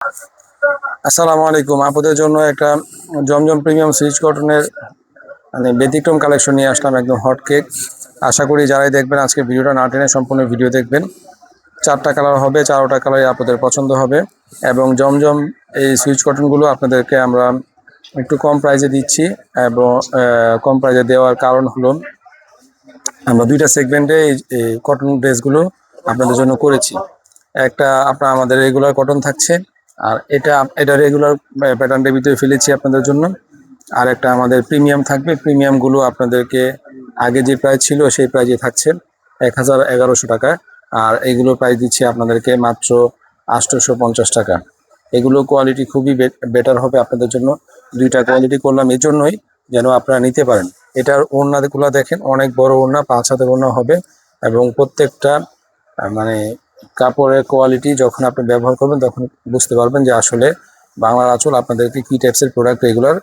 আসসালামু আলাইকুম। আপনাদের জন্য একটা জমজম প্রিমিয়াম সুইচ কটনের মানে ব্যতিক্রম কালেকশন নিয়ে আসলাম, একদম হট কেক। আশা করি যারাই দেখবেন আজকে ভিডিওটা না টেনে সম্পূর্ণ ভিডিও দেখবেন। 4টা কালার হবে, 4টা কালারই আপনাদের পছন্দ হবে। এবং জমজম এই সুইচ কটনগুলো আপনাদেরকে আমরা একটু কম প্রাইসে দিচ্ছি। এবং কম প্রাইসে দেওয়ার কারণ হলো আমরা 2টা সেগমেন্টে এই কটন ড্রেসগুলো আপনাদের জন্য করেছি। একটা আপনার আমাদের রেগুলার কটন থাকছে, আর এটা রেগুলার প্যাটার্নের ভিতরে ফেলেছি আপনাদের জন্য। আর একটা আমাদের প্রিমিয়াম থাকবে। প্রিমিয়ামগুলো আপনাদেরকে আগে যে প্রাইস ছিল সেই প্রাইজে থাকছে 1150 টাকা। আর এগুলো প্রাইস দিচ্ছি আপনাদেরকে মাত্র 850 টাকা। এগুলো কোয়ালিটি খুবই বেটার হবে আপনাদের জন্য। 2টা কোয়ালিটি করলাম এই জন্যই যেন আপনারা নিতে পারেন। এটার ওড়নাগুলো দেখেন, অনেক বড় ওড়না, 5 হাতের ওড়না হবে। এবং প্রত্যেকটা মানে কাপড়ের কোয়ালিটি যখন আপনি ব্যবহার করবেন তখন বুঝতে পারবেন যে আসলে বাংলার আঁচল আপনাদেরকে কি টাইপসের প্রোডাক্ট রেগুলার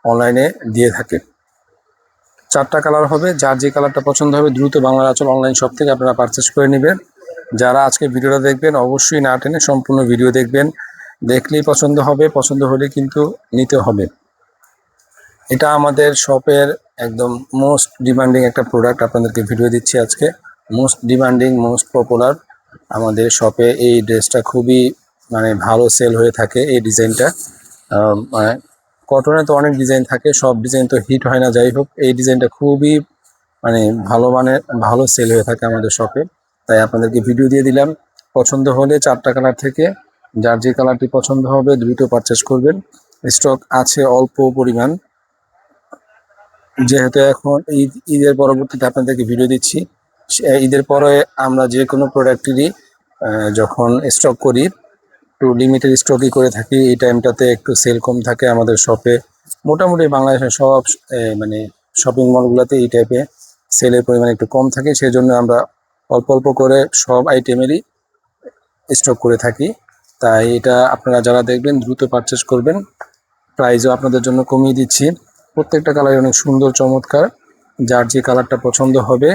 অনলাইনে দিয়ে থাকে। 4টা কালার হবে, যার যে কালারটা পছন্দ হবে দ্রুত বাংলার আঁচল অনলাইন শপ থেকে আপনারা পারচেস করে নেবেন। যারা আজকে ভিডিওটা দেখবেন অবশ্যই না টেনে সম্পূর্ণ ভিডিও দেখবেন। দেখলেই পছন্দ হবে, পছন্দ হলে কিন্তু নিতে হবে। এটা আমাদের শপের একদম মোস্ট ডিমান্ডিং একটা প্রোডাক্ট, আপনাদেরকে ভিডিও দিচ্ছি আজকে। মোস্ট ডিমান্ডিং, মোস্ট পপুলার আমাদের শপে এই ড্রেসটা খুবই মানে ভালো সেল হয়ে থাকে। এই ডিজাইনটা মানে কটনে তো অনেক ডিজাইন থাকে, সব ডিজাইন তো হিট হয় না। যাই হোক, এই ডিজাইনটা খুবই মানে ভালো সেল হয়ে থাকে আমাদের শপে, তাই আপনাদেরকে ভিডিও দিয়ে দিলাম। পছন্দ হলে 4টা কালার থেকে যার যে কালারটি পছন্দ হবে দ্রুত পারচেস করবেন। স্টক আছে অল্প পরিমাণ, যেহেতু এখন ঈদের পরবর্তীতে আপনাদেরকে ভিডিও দিচ্ছি। ঈদের পরে আমরা যে কোনো প্রোডাক্টেরই যখন স্টক করি একটু লিমিটেড স্টকই করে থাকি। এই টাইমটাতে একটু সেল কম থাকে আমাদের শপে। মোটামুটি বাংলাদেশের সব মানে শপিং মলগুলোতে এই টাইপে সেলের পরিমাণ একটু কম থাকে, সেই জন্য আমরা অল্প অল্প করে সব আইটেমেরই স্টক করে থাকি। তাই এটা আপনারা যারা দেখবেন দ্রুত পারচেস করবেন। প্রাইসও আপনাদের জন্য কমিয়ে দিচ্ছি। প্রত্যেকটা কালারই অনেক সুন্দর, চমৎকার। যার যে কালারটা পছন্দ হবে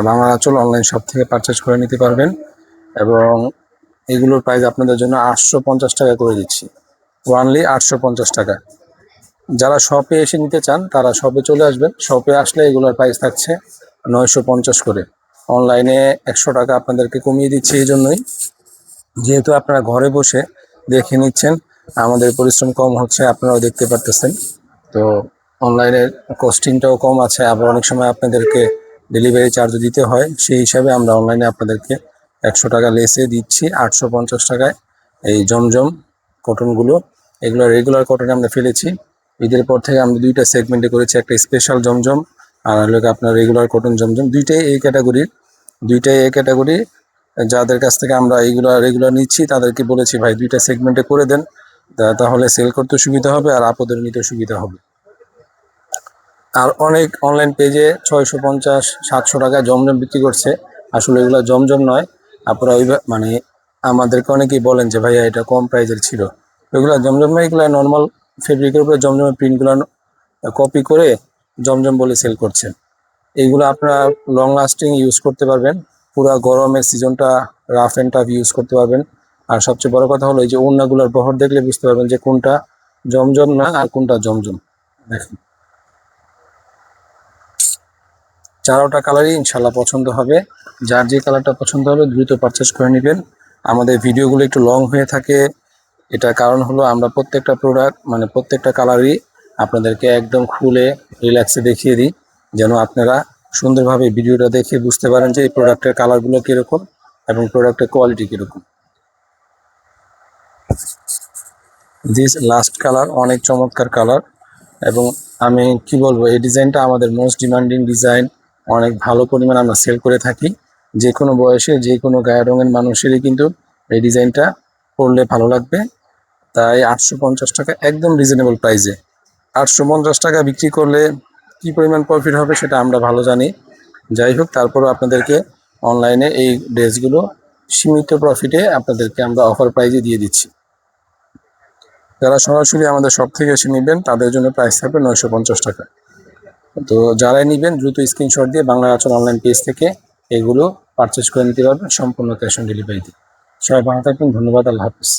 বাংলা আঁচল অনলাইন শপ থেকে পারচেস করে নিতে পারবেন। এবং এগুলোর প্রাইস আপনাদের জন্য 850 টাকা করে দিচ্ছি, ওয়ানলি 850 টাকা। যারা শপে এসে নিতে চান তারা শপে চলে আসবেন। শপে আসলে এগুলোর প্রাইস থাকছে 950 করে। অনলাইনে 100 টাকা আপনাদেরকে কমিয়ে দিচ্ছি এই জন্যই, যেহেতু আপনারা ঘরে বসে দেখে নিচ্ছেন, আমাদের পরিশ্রম কম হচ্ছে, আপনারাও দেখতে পারতেছেন। তো অনলাইনের কস্টিংটাও কম আছে, আবার অনেক সময় আপনাদেরকে ডেলিভারি চার্জও দিতে হয়। সেই হিসাবে আমরা অনলাইনে আপনাদেরকে 100 টাকা লেসে দিচ্ছি 850 টাকায় এই জমজম কটনগুলো। এগুলো রেগুলার কটনে আমরা ফেলেছি। ঈদের পর থেকে আমরা 2টা সেগমেন্টে করেছি, একটা স্পেশাল জমজম আর হলো আপনার রেগুলার কটন জমজম। দুইটাই এই ক্যাটাগরি। যাদের কাছ থেকে আমরা এইগুলো রেগুলার নিচ্ছি তাদেরকে বলেছি ভাই 2টা সেগমেন্টে করে দেন, তাহলে সেল করতে সুবিধা হবে আর আপনাদের নিতে সুবিধা হবে। আর অনেক অনলাইন পেজে 650-700 টাকা জমজম বিক্রি করছে, আসলে এগুলো জমজম নয়। আপনারা ওই মানে আমাদেরকে অনেকেই বলেন যে ভাইয়া এটা কম প্রাইজের ছিল, এগুলো জমজম নয়, এগুলো নর্মাল ফেব্রিকের উপরে জমজমের প্রিন্টগুলো কপি করে জমজম বলে সেল করছেন। এইগুলো আপনারা লং লাস্টিং ইউজ করতে পারবেন, পুরো গরমের সিজনটা রাফ অ্যান্ড টাফ ইউজ করতে পারবেন। আর সবচেয়ে বড় কথা হলো এই যে ওড়নাগুলোর বহর দেখলে বুঝতে পারবেন যে কোনটা জমজম না আর কোনটা জমজম। দেখেন 4টা কালারই ইনশাল্লাহ পছন্দ হবে। যার যে কালারটা পছন্দ হবে দ্রুত পারচেস করে নেবেন। আমাদের ভিডিওগুলো একটু লং হয়ে থাকে, এটা কারণ হলো আমরা প্রত্যেকটা প্রোডাক্ট মানে প্রত্যেকটা কালারই আপনাদেরকে একদম খুলে রিল্যাক্সে দেখিয়ে দিই, যেন আপনারা সুন্দরভাবে ভিডিওটা দেখে বুঝতে পারেন যে এই প্রোডাক্টের কালারগুলো কীরকম এবং প্রোডাক্টের কোয়ালিটি কীরকম। দিস লাস্ট কালার অনেক চমৎকার কালার, এবং আমি কি বলবো, এই ডিজাইনটা আমাদের মোস্ট ডিমান্ডিং ডিজাইন। অনেক ভালো পরিমাণ আমরা সেল করে থাকি। যে কোনো বয়সে যে কোনো গায়ের রঙের মানুষেরই কিন্তু এই ডিজাইনটা পরলে ভালো লাগবে। তাই 850 টাকা একদম রিজনেবল প্রাইসে। 850 টাকা বিক্রি করলে কি পরিমাণ প্রফিট হবে সেটা আমরা ভালো জানি। যাই হোক, তারপরও আপনাদেরকে অনলাইনে এই ড্রেসগুলো সীমিত প্রফিটে আপনাদেরকে আমরা অফার প্রাইজে দিয়ে দিচ্ছি। যারা সরাসরি আমাদের শপ থেকে এসে নেবেন তাদের জন্য প্রাইস থাকবে 950 টাকা। তো যারাই নেবেন দ্রুত স্ক্রিনশট দিয়ে বাংলা আঁচল অনলাইন পেজ থেকে এগুলো পারচেস করে নিতে পারবেন সম্পূর্ণ ক্যাশ অন ডেলিভারিতে। সবাই ভালো থাকবেন, ধন্যবাদ, আল্লাহ হাফিজ।